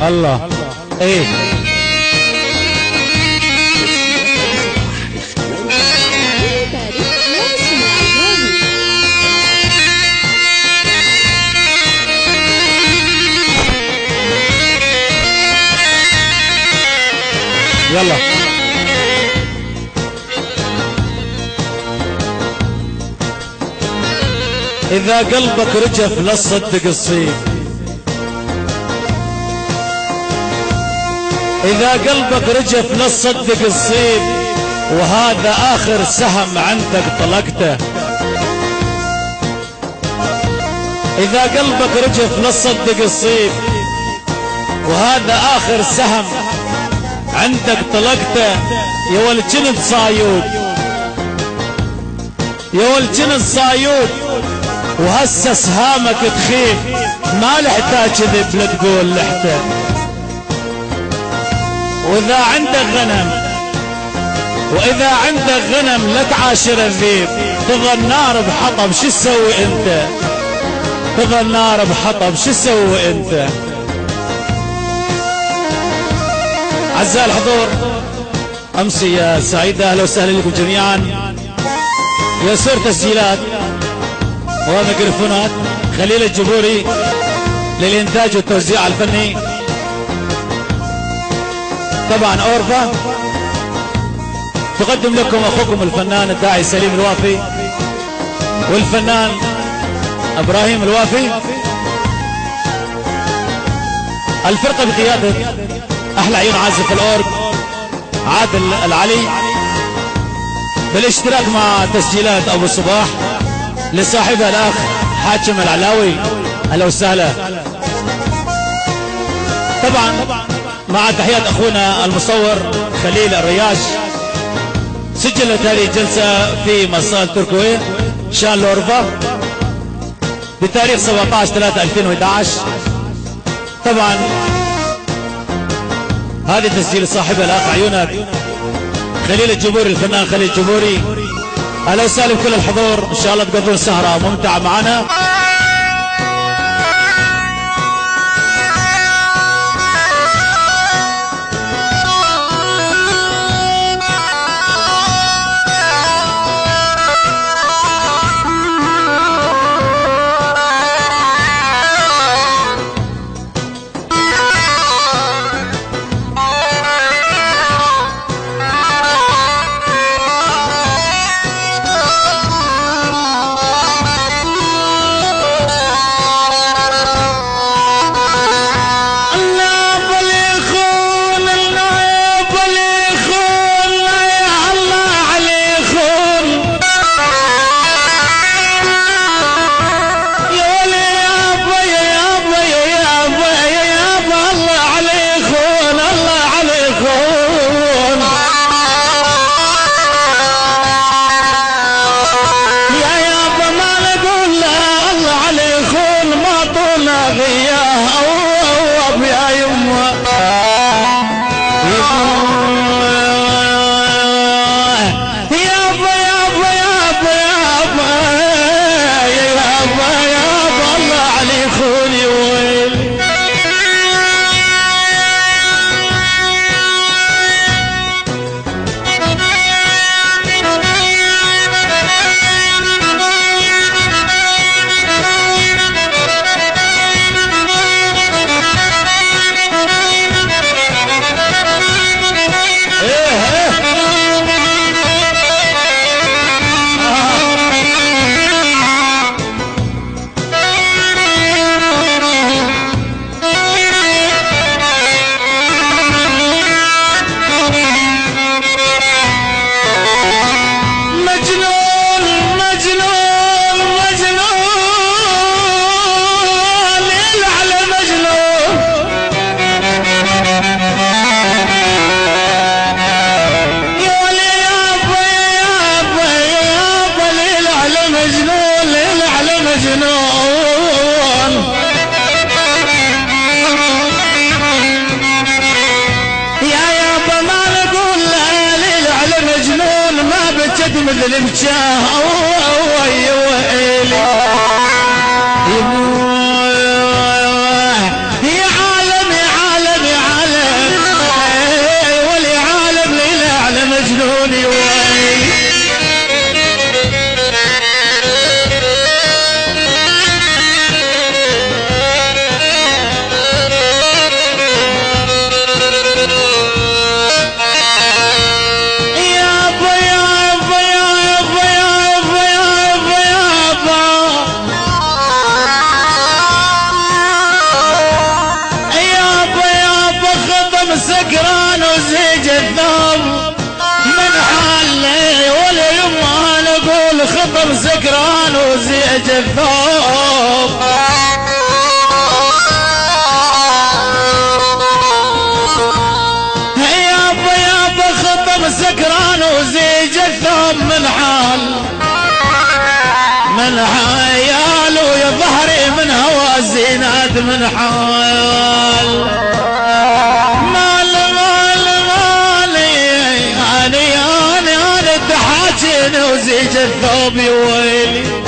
الله ايه يلا إذا قلبك رجف لا تصدق الصيف، إذا قلبك رجف لا تصدق الصيف، وهذا آخر سهم عندك طلقته. إذا قلبك رجف لا تصدق الصيف، وهذا آخر سهم عندك طلقته. يا ولد جنت صايود، يا ولد جنت صايود، وهسه سهامك تخيف، ما لحتاج كذب لا تقول لحته. واذا عندك غنم، واذا عندك غنم لا تعاشر الذيب، تظل نار بحطب شو تسوي انت؟ تظل نار بحطب شو تسوي انت؟ اعزائي الحضور، امسيه سعيده، اهلا وسهلا لكم جميعا. يسر تسجيلات وميكروفونات خليل الجبوري للإنتاج والتوزيع الفني. طبعا أورفا تقدم لكم أخوكم الفنان الداعي سليم الوافي والفنان إبراهيم الوافي. الفرقة بقيادة أحلى عيون عازف الأورج عادل العلي، بالاشتراك مع تسجيلات أبو صباح لصاحبها الأخ حاتم العلاوي. أهلا وسهلا. طبعا مع تحيات أخونا المصور خليل الرياش. سجلت هذه الجلسة في مصال تركوية شان لورفا بتاريخ 17/3/2011. طبعا هذه تسجيل صاحبها الأخ عيونك خليل الجبوري، الفنان خليل الجبوري. اهلا وسهلا بكل الحضور، ان شاء الله تقضون سهره ممتعه معنا. مثل الجاه يا عالم يا عالم سكران وزيج الثوب من حالي واليما نقول خطب سكران وزيج الثوب يابا يابا خطب سكران وزيج الثوب من حيال ويا ظهري من هوا الزينات من حال مال أنا الدحاجين وزيج الثوب يا ويلي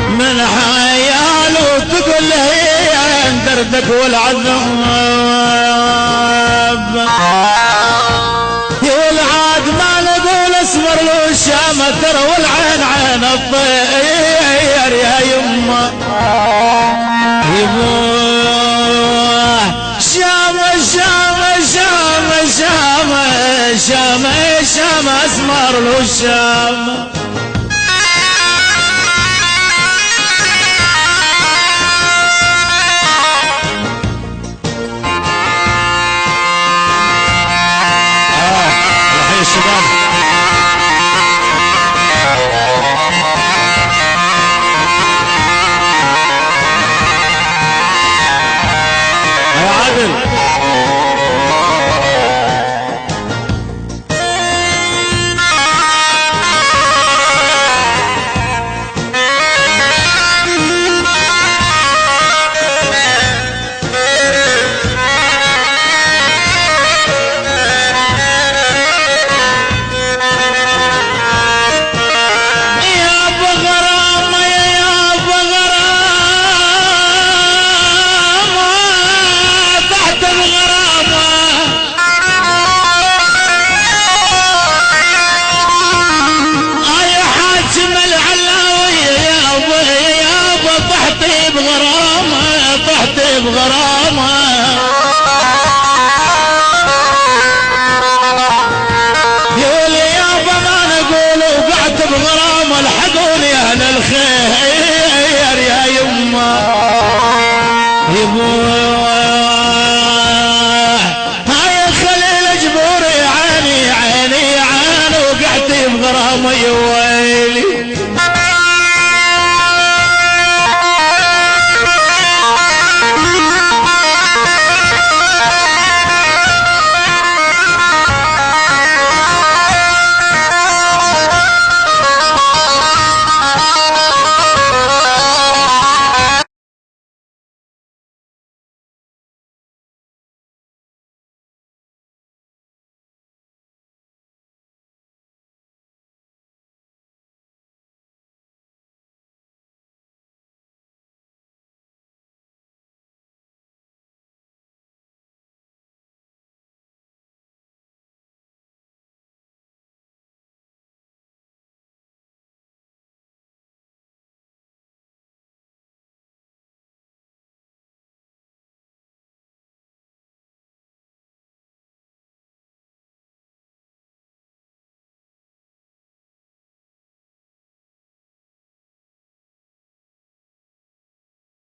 من حيال وتقول لي دردك والعذاب والعاد ما نقول اصبر له الشام ترى والعين عين الطير يا يمه يبوه شام شام شام شام شام شام اسمر له الشام